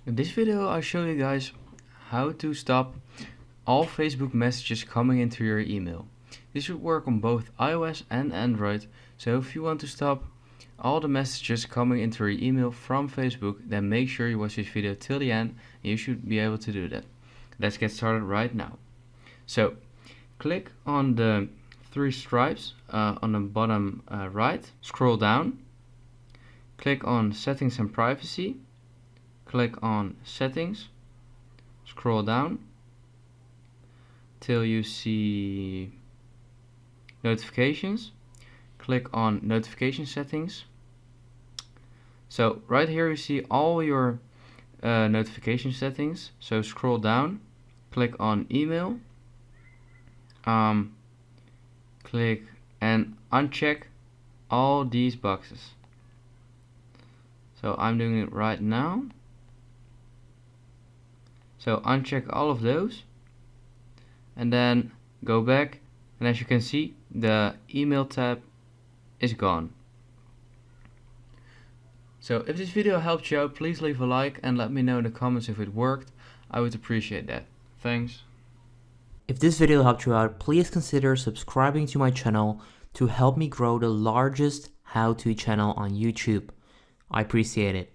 In this video I'll show you guys how to stop all Facebook messages coming into your email. This should work on both iOS and Android, so if you want to stop all the messages coming into your email from Facebook, then make sure you watch this video till the end and you should be able to do that. Let's get started right now. So click on the three stripes on the bottom right, scroll down, click on Settings and Privacy, click on Settings, scroll down till you see Notifications, click on Notification Settings. So right here you see all your notification settings, so scroll down, click on Email, click and uncheck all these boxes. So I'm doing it right now. So uncheck all of those and then go back, and as you can see the email tab is gone. So if this video helped you out, please leave a like and let me know in the comments if it worked. I would appreciate that. Thanks. If this video helped you out, please consider subscribing to my channel to help me grow the largest how-to channel on YouTube. I appreciate it.